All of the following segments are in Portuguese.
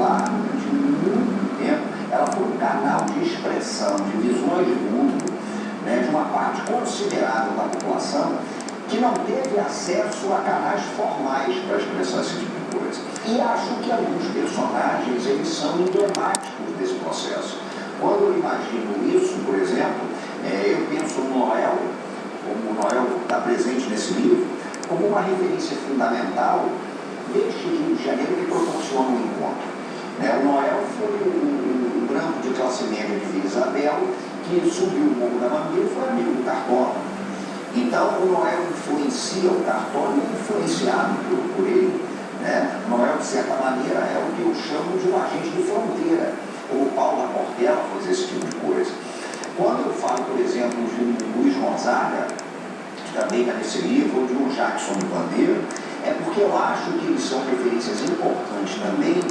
popular, durante muito tempo, ela foi um canal de expressão, de visões de mundo, né, de uma parte considerável da população que não teve acesso a canais formais para expressar esse tipo de coisa. E acho que alguns personagens, eles são emblemáticos desse processo. Quando eu imagino isso, por exemplo, eu penso no Noel, como o Noel está presente nesse livro, como uma referência fundamental deste Rio de Janeiro que proporciona um encontro. O Noel foi o branco de classe média de Vila Isabel, que subiu o Morro da Mangueira e foi amigo do Cartola. Então, o Noel influencia o Cartola e é influenciado por ele. Noel, de certa maneira, é o que eu chamo de um agente de fronteira. O Paulo da Portela faz esse tipo de coisa. Quando eu falo, por exemplo, de um Luiz Gonzaga, que também está nesse livro, ou de um Jackson do Pandeiro, é porque eu acho que eles são referências importantes também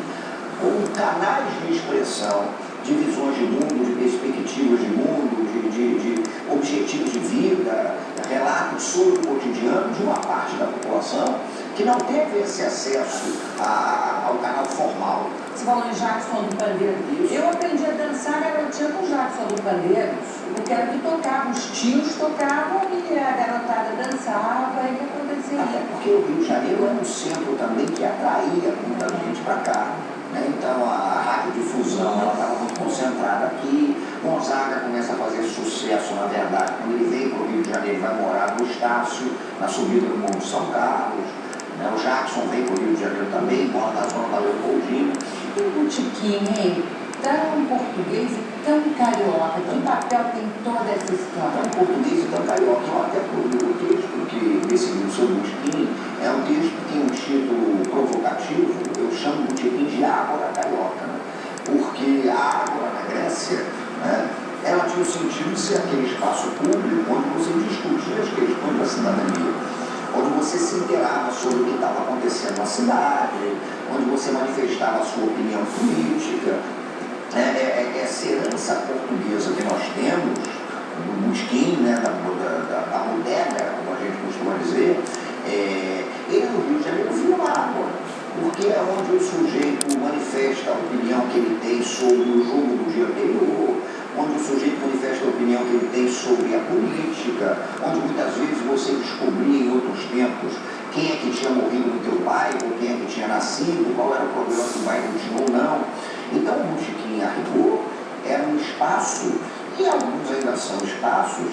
como canais de expressão de visões de mundo, de perspectivas de mundo, de objetivos de vida, relatos sobre o cotidiano de uma parte da população que não teve esse acesso ao canal formal. Você falou em Jackson do Pandeiro. Eu aprendi a dançar garotinha com Jackson do Pandeiro, porque era o que tocava, os tios tocavam e a garotada dançava e o que acontecia. Até porque o Rio de Janeiro é um centro também que atraía muita gente para cá. Então a radiodifusão estava muito concentrada aqui. Gonzaga começa a fazer sucesso, na verdade, quando ele veio para o Rio de Janeiro, ele vai morar no Estácio, na subida do Morro de São Carlos. O Jackson veio para o Rio de Janeiro também, mora na zona da Leopoldina. E o Botequim, tão português e tão carioca, que papel tem toda essa história? Tão português e tão carioca. Eu até procuro o texto, que esse livro sobre o Botequim é um texto que tem um título provocativo, eu chamo o Botequim de Ágora Carioca, porque a Ágora na Grécia, ela tinha o sentido de ser aquele espaço público onde você discutia as questões da cidadania, onde você se inteirava sobre o que estava acontecendo na cidade, onde você manifestava a sua opinião política. Essa herança portuguesa que nós temos, do Botequim, da bodega, como a gente costuma dizer, ele no Rio de Janeiro vira uma água, porque é onde o sujeito manifesta a opinião que ele tem sobre o jogo do dia anterior, onde o sujeito manifesta a opinião que ele tem sobre a política, onde muitas vezes você descobria em outros tempos quem é que tinha morrido no teu bairro, quem é que tinha nascido, qual era o problema que o bairro tinha ou não. Então o Botequim, a rigor, era um espaço, e alguns ainda são espaços,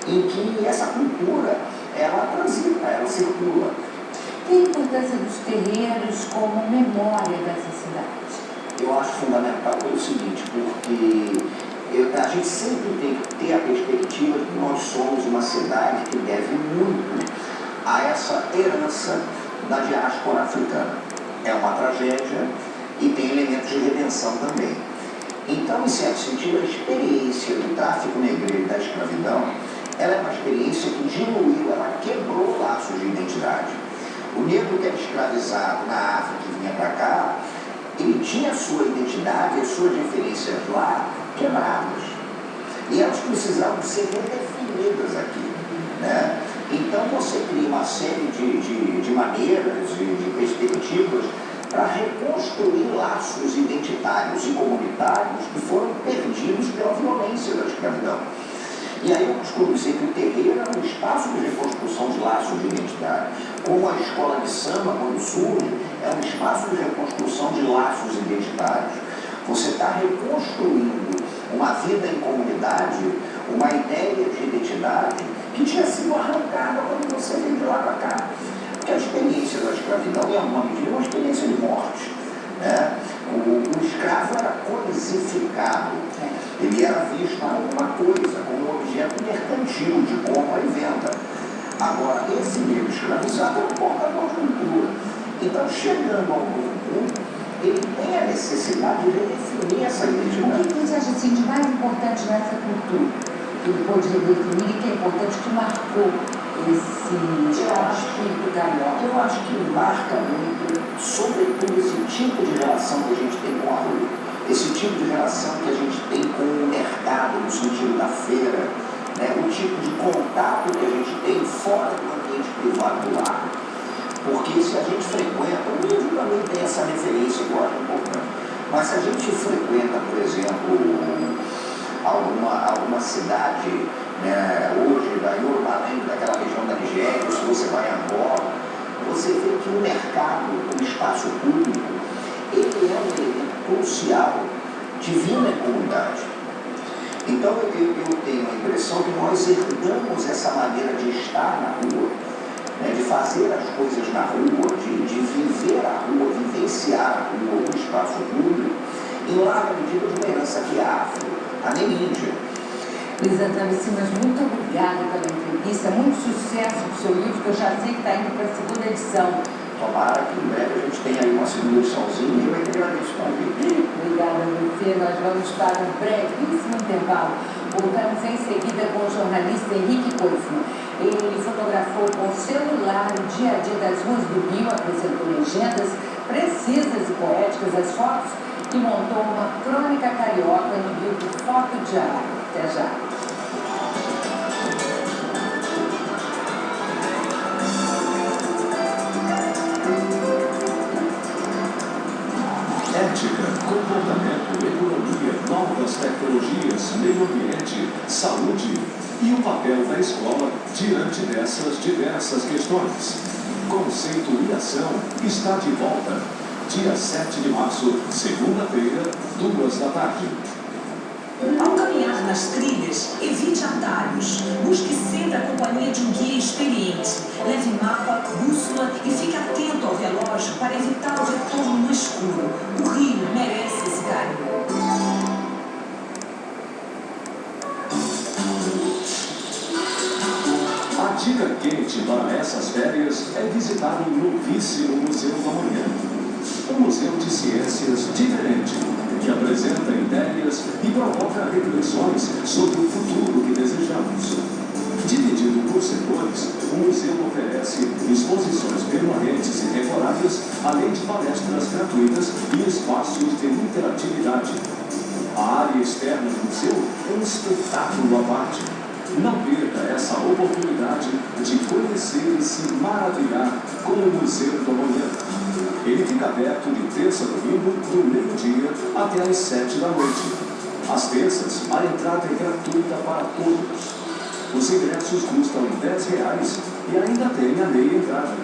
em que essa cultura, ela transita, ela circula. Tem a importância dos terreiros como memória dessa cidade? Eu acho fundamental pelo seguinte, porque a gente sempre tem que ter a perspectiva de que nós somos uma cidade que deve muito a essa herança da diáspora africana. É uma tragédia e tem elementos de redenção também. Então, em certo sentido, a experiência do tráfico negreiro e da escravidão, ela é uma experiência que diluiu, ela quebrou laços de identidade. O negro que era escravizado na África e vinha para cá, ele tinha a sua identidade, as suas referências lá quebradas. E elas precisavam ser redefinidas aqui. Então você cria uma série de maneiras, de perspectivas para reconstruir laços identitários e comunitários que foram perdidos pela violência da escravidão. E aí eu costumo dizer que o terreiro é um espaço de reconstrução de laços de identidade. Como a escola de samba, quando surge, é um espaço de reconstrução de laços identitários. Você está reconstruindo uma vida em comunidade, uma ideia de identidade que tinha sido arrancada quando você veio de lá para cá. Porque a experiência da escravidão, em alguma medida, é uma experiência de morte. O escravo era coisificado. Ele era visto como uma coisa, como um objeto mercantil de compra e venda. Agora, esse negro escravizado é um portador de cultura. Então, chegando ao novo mundo, ele tem a necessidade de redefinir essa identidade. O que você acha de mais importante nessa cultura? Que ele pôde redefinir e que é importante, que marcou esse espírito carioca? Eu acho que marca muito, sobretudo, esse tipo de relação que a gente tem com a rua. Esse tipo de relação que a gente tem com o mercado, no sentido da feira, o tipo de contato que a gente tem fora do ambiente privado do lar. Porque se a gente frequenta, o livro também tem essa referência que eu acho importante, Mas se a gente frequenta, por exemplo, alguma cidade, né, hoje, da Yorubá-Lengo, daquela região da Nigéria, se você vai a Angola, você vê que o mercado, o espaço público, ele é um elemento crucial de vida na comunidade. Então eu tenho a impressão que nós herdamos essa maneira de estar na rua, né, de fazer as coisas na rua, de viver a rua, vivenciar a rua, o espaço público, em larga medida de uma herança que é afro, ameríndia. Luísa Travessi, mas muito obrigada pela entrevista, muito sucesso para o seu livro, que eu já sei que está indo para a segunda edição. Tomara que em breve a gente tenha aí uma segunda ediçãozinha e eu agradeço o convite. Obrigada, Luísa. Nós vamos para um brevíssimo intervalo. Voltamos em seguida com o jornalista Henrique Koifman. Ele fotografou com o celular o dia a dia das ruas do Rio, apresentou legendas precisas e poéticas às fotos e montou uma crônica carioca no livro Foto Diário. Até já. Ética, comportamento, economia, novas tecnologias, meio ambiente, saúde e o papel da escola diante dessas diversas questões. Conceito e Ação está de volta. Dia 7 de março, segunda-feira, 2 da tarde. Ao caminhar nas trilhas, evite atalhos. Busque sempre a companhia de um guia experiente. Leve mapa, bússola e fique atento ao relógio para evitar o retorno no escuro. O Rio merece esse carinho. A dica quente para essas férias é visitar o novíssimo Museu do Amanhã. Um museu de ciências diferente, que apresenta ideias e provoca reflexões sobre o futuro que desejamos. Dividido por setores, o museu oferece exposições permanentes e temporárias, além de palestras gratuitas e espaços de interatividade. A área externa do museu é um espetáculo à parte. Não perca essa oportunidade de conhecer e se maravilhar com o Museu do Amanhã. Ele fica aberto de terça a domingo, do meio-dia até às 7 da noite. Às terças, a entrada é gratuita para todos. Os ingressos custam R$10 e ainda tem a meia entrada.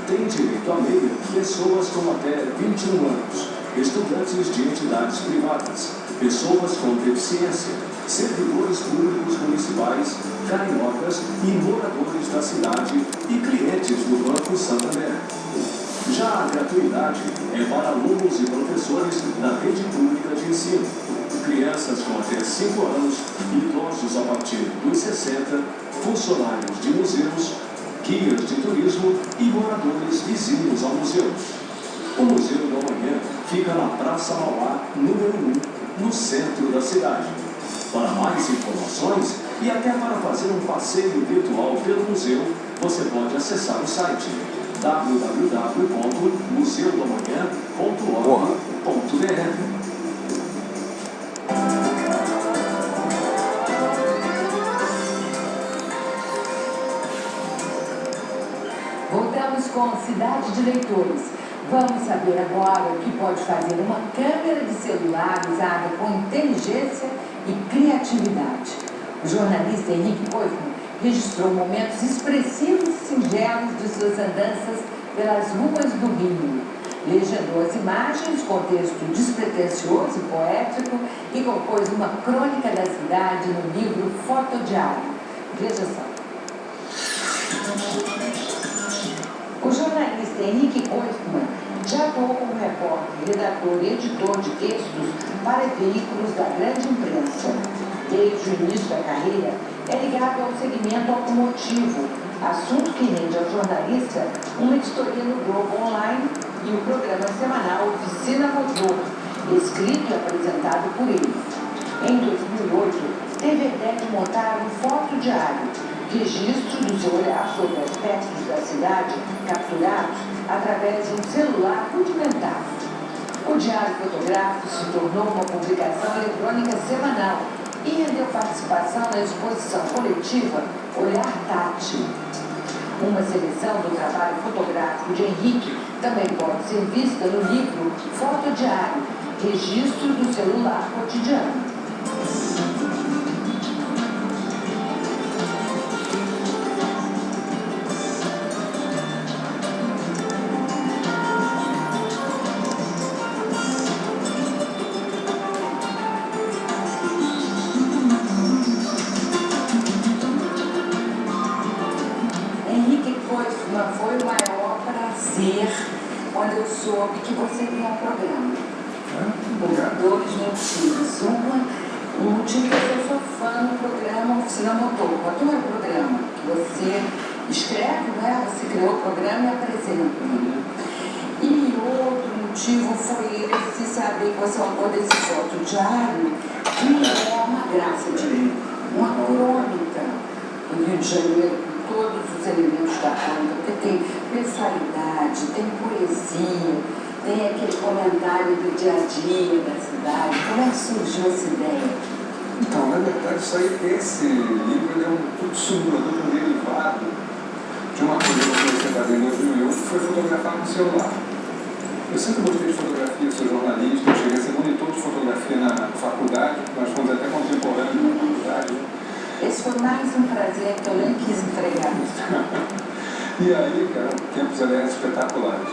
Tem direito a meia pessoas com até 21 anos, estudantes de entidades privadas, pessoas com deficiência, servidores públicos municipais, cariocas e moradores da cidade e clientes do Banco Santander. Já a gratuidade é para alunos e professores da rede pública de ensino, crianças com até 5 anos, idosos a partir dos 60, funcionários de museus, guias de turismo e moradores vizinhos ao museu. O Museu do Amanhã fica na Praça Mauá, número 1, no centro da cidade. Para mais informações e até para fazer um passeio virtual pelo museu, você pode acessar o site www.museudoamanhã.org.br. Voltamos com Cidade de Leitores. Vamos saber agora o que pode fazer uma câmera de celular usada com inteligência e criatividade. O jornalista Henrique Koifman registrou momentos expressivos e singelos de suas andanças pelas ruas do Rio. Legendou as imagens com texto despretensioso e poético e compôs uma crônica da cidade no livro Foto Diário. Veja só. O jornalista Henrique Koifman já atuou como repórter, redator e editor de textos para veículos da grande imprensa. Desde o início da carreira, é ligado ao segmento automotivo, assunto que rende ao jornalista uma editoria no Globo Online e o programa semanal Oficina Motor, escrito e apresentado por ele. Em 2008, teve a ideia de montar um foto diário, registro do seu olhar sobre aspectos da cidade capturados através de um celular rudimentar. O diário fotográfico se tornou uma publicação eletrônica semanal e rendeu participação na exposição coletiva Olhar Tátil. Uma seleção do trabalho fotográfico de Henrique também pode ser vista no livro Foto Diário, registro do celular cotidiano. Henrique Koisman, foi o maior prazer quando eu soube que você tem um programa. Por dois motivos. Um motivo é que eu sou fã do programa Oficina Motor. Eu adoro o programa. Você escreve, né? Você criou o programa e apresenta. E outro motivo foi esse saber que você é autor desse fotodiário, que é uma graça de ler. Uma crônica do Rio de Janeiro, com todos os elementos da crônica, porque tem pessoalidade, tem poesia, tem aquele comentário do dia a dia da cidade. Como é que surgiu essa ideia? Então, na verdade, esse livro ele é um submulador, um derivado de uma coisa que eu comecei a fazer em 2008, que foi fotografar no celular. Eu sempre gostei de fotografia, sou jornalista, eu cheguei a ser monitor de fotografia na faculdade, nós fomos até contemporâneos na faculdade. Esse foi mais um prazer que eu nem quis entregar. E aí, cara, tempos aliás espetaculares.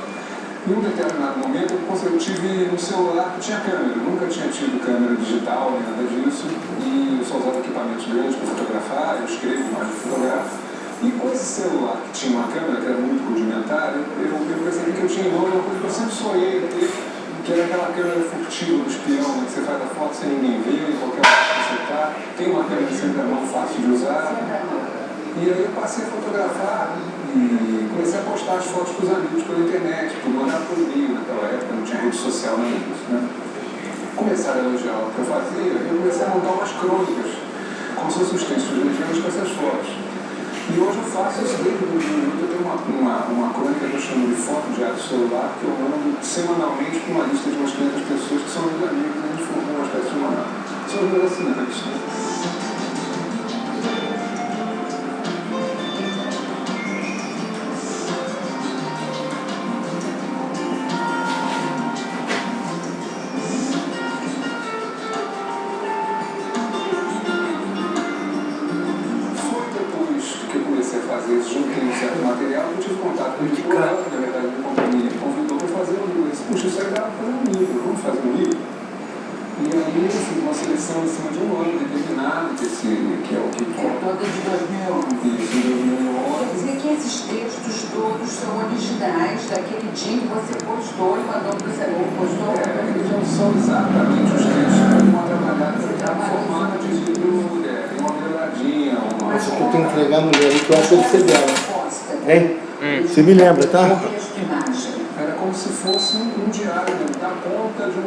Em um determinado momento, eu tive um celular que tinha câmera. Eu nunca tinha tido câmera digital, nem nada disso. E eu só usava equipamentos grandes para fotografar, eu escrevo, mas eu fotografo. E com esse celular que tinha uma câmera, que era muito rudimentar, eu percebi que eu tinha em mão uma coisa que eu sempre sonhei ter, que era aquela câmera furtiva do espião, né, que você faz a foto sem ninguém ver, em qualquer lugar que você está. Tem uma câmera sempre à mão, fácil de usar. E aí eu passei a fotografar e comecei a postar as fotos para os amigos pela internet, por mandar por e-mail naquela época, não tinha rede social nada disso, né? Começaram a elogiar o que eu fazia e eu comecei a montar umas crônicas, como se fossem os textos legendas com essas fotos. E hoje eu faço isso desde 2008, eu tenho uma crônica que eu chamo de foto diário celular, que eu mando semanalmente com uma lista de umas 500 pessoas que são meus amigos, a gente formou uma espécie de uma... São os meus assinantes, né? Juntei um certo material, eu tive contato com o editor, na verdade a companhia me convidou para fazer um livro. Eu disse, puxa, isso aí dá para fazer um livro, vamos fazer um livro? E aí eu fiz uma seleção em cima de um ano determinado, que é o que... É toda de 2011. Isso, em 2011. Quer dizer que esses textos todos são originais daquele dia que você postou e mandou para o celular. Eles não são exatamente os textos, mas uma trabalhada formada de livro, tem uma melodinha, uma... Essa que eu tenho que entregar a mulher aí, que eu acho que você dela. Hein? Você me lembra, tá? Era como se fosse um diário, dar conta de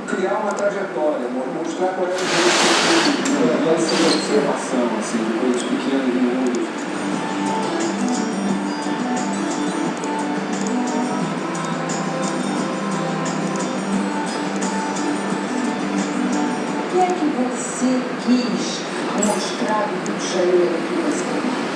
criar uma trajetória, mostrar qual era o jeito de essa observação, assim, de coisas pequenas no mundo. O que é que você quis mostrar do Rio de Janeiro aqui nesse programa?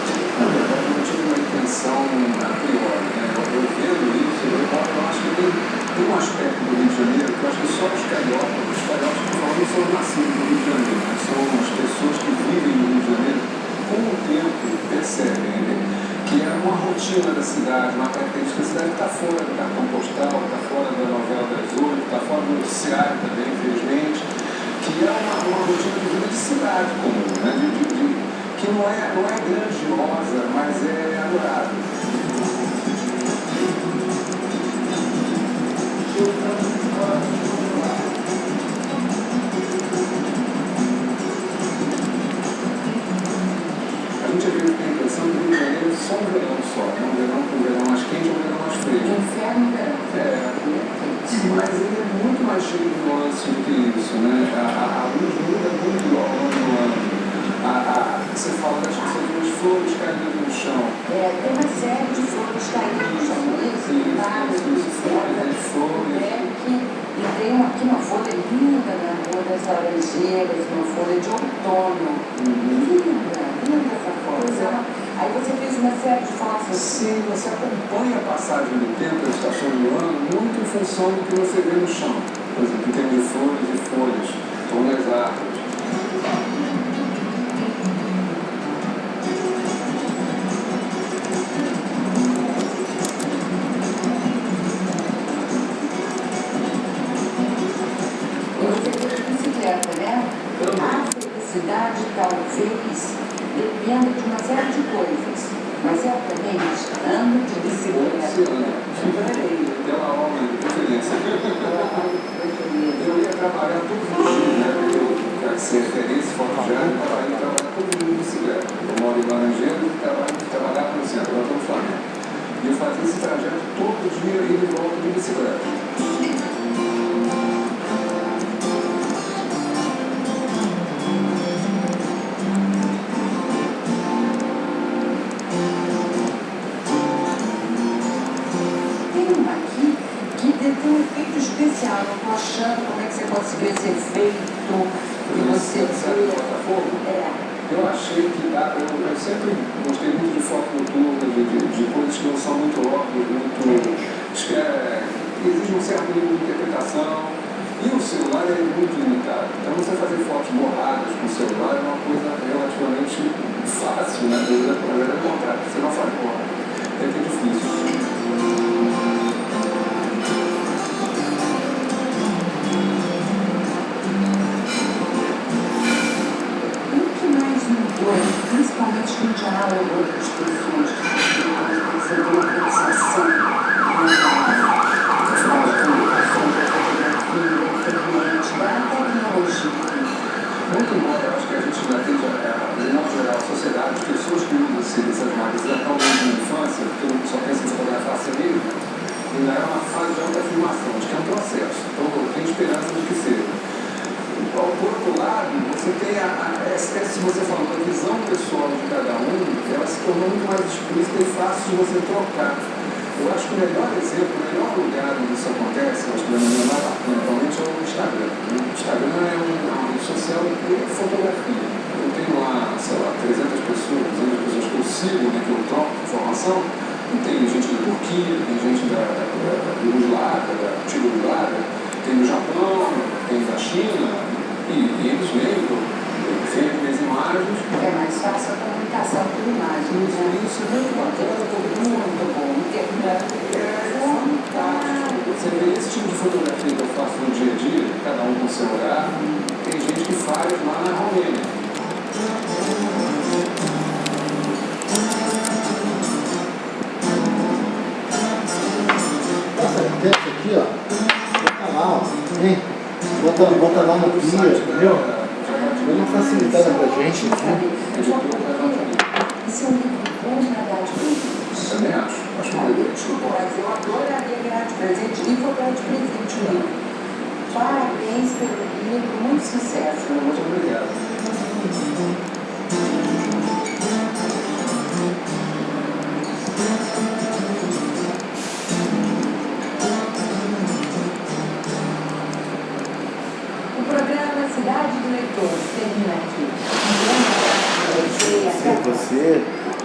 Na verdade, eu não tive uma intenção a priori, né? Eu vendo isso, eu acho que tem um aspecto do Rio de Janeiro que eu acho que só os cariocas que falam, não são nascidos no Rio de Janeiro, né? São as pessoas que vivem no Rio de Janeiro com o tempo percebem, né? Que é uma rotina da cidade, uma característica da cidade que está fora do cartão postal, está fora da novela das 8, está fora do noticiário também, infelizmente, que é uma rotina de vida de cidade comum, né? Que não é grandiosa, mas é adorável. A gente às vezes tem a impressão que o Rio de Janeiro é só um verão só, né? Um verão mais quente e um verão mais frio. Inferno e verão. Mas ele é muito mais cheio de nuances do que isso, né? A luz muda muito ao longo do ano. Você fala das flores caindo no chão. Tem uma série de flores caindo no chão, não é isso? E tem aqui uma folha linda na Rua das Laranjeiras, uma folha de outono. Linda essa folha. Aí você fez uma série de fotos. Sim, você acompanha a passagem do tempo, a estação do ano, muito em função do que você vê no chão. Por exemplo, termos de flores e folhas, tom das árvores. Você tem bicicleta, né? A felicidade talvez dependa de uma série de coisas, mas certamente ando de bicicleta. Tem uma aula de preferência. Eu ia trabalhar todos os dias, né? Eu quero ser referência, forjado, eu ia trabalhar todos os dias de bicicleta. Eu moro em Laranjeiras e trabalhava no centro, agora estou no Flamengo. E eu fazia esse trajeto todo dia, indo e volta de bicicleta. Tem um efeito especial, eu estou achando como é que você conseguiu esse efeito que você fez. Eu achei que dá, eu sempre gostei muito de foto noturna, de coisas que não são muito óbvias, exige um certo nível de interpretação, e o celular é muito limitado. Então você fazer fotos borradas com o celular é uma coisa relativamente fácil, né? Na verdade é o contrário, você não faz borrada, é que é difícil. Principalmente no diálogo das pessoas, você vê a fixação da tecnologia. Muito embora eu acho que a gente ainda tem, de modo geral, a sociedade, as pessoas que usam essas máquinas já estão desde a infância, porque eu só penso em fotografar assim mesmo, ainda é uma fase de alta afirmação, acho que é um processo. Então eu tenho esperança de que seja. Por outro lado, você tem se você falou, a visão pessoal de cada um, ela se tornou muito mais explícita e fácil de você trocar. Eu acho que o melhor exemplo, o melhor lugar onde isso acontece, eu acho que é mais bacana, atualmente é o Instagram. O Instagram é uma rede social de fotografia. Eu tenho lá, sei lá, 300 pessoas, 200 pessoas que eu sigo, né, que eu troco informação, e tem gente da Turquia, tem gente da Yugoslávia, da antiga Yugoslávia, tem do Japão, tem da China, e eles veem sempre minhas imagens. É mais fácil a comunicação por imagens, né? Isso é muito bacana, muito bom. É fantástico. Você vê esse tipo de fotografia que eu faço no dia a dia, cada um com seu olhar, tem gente que faz lá na Romênia. Essa aqui, ó, bota lá, ó, hein? Bota lá no guia, entendeu? Dá uma facilitada pra gente aqui. Esse é um livro bom para dar de presente. Também acho uma ideia. Mas eu adoraria ganhar de presente e vou dar de presente o livro. Parabéns pelo livro, muito sucesso. Muito obrigado. Cidade do Leitor, termina aqui.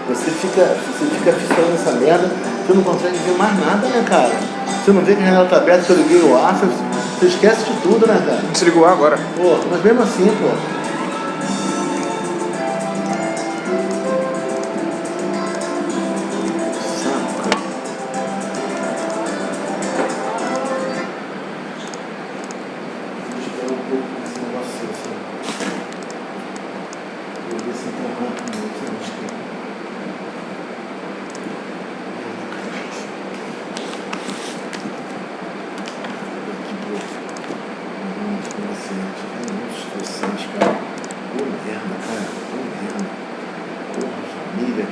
Você fica fixando essa merda, você não consegue ver mais nada, né, cara? Você não vê que a janela tá aberta, que eu liguei o ar, você esquece de tudo, né, cara? Você ligou agora? Pô, mas mesmo assim, pô.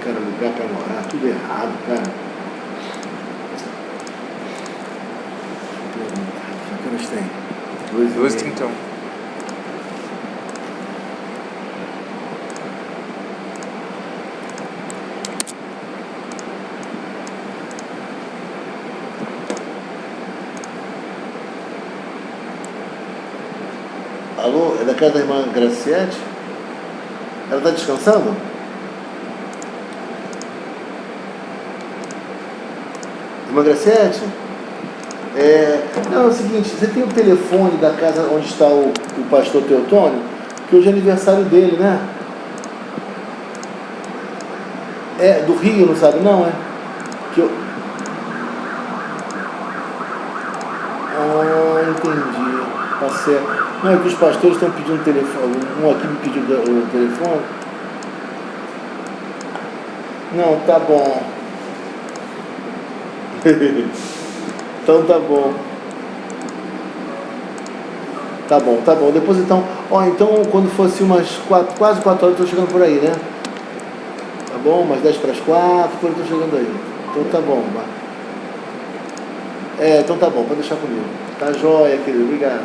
Cara, lugar pra morar, tudo errado, cara. Que horas tem? 2h31. Alô, é da casa da irmã Graciete? Ela tá descansando? Irmã Graciete? Não, é o seguinte, você tem o telefone da casa onde está o pastor Teotônio, que hoje é aniversário dele, né? É, do Rio, não sabe não, é? Que eu... Ah, entendi. Tá certo. Não, é que os pastores estão pedindo o telefone. Um aqui me pediu o telefone. Não, tá bom. Então tá bom. Tá bom. Depois então, então quando fosse umas quase 4 horas eu tô chegando por aí, né? Tá bom? Umas 10 para as 4, por aí eu tô chegando aí. Então tá bom, vai. Então tá bom, pode deixar comigo. Tá jóia, querido, obrigado.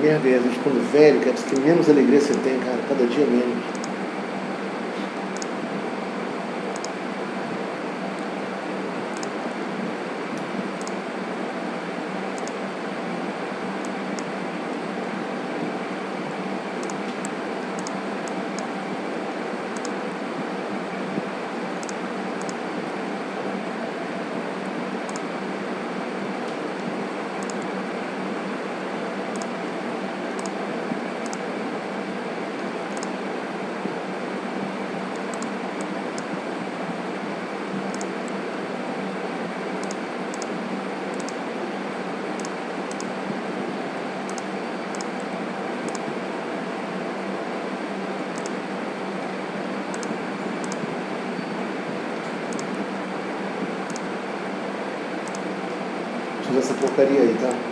Merda, a gente ficando velho, cara, diz que menos alegria você tem, cara, cada dia menos. fazer essa porcaria aí, tá?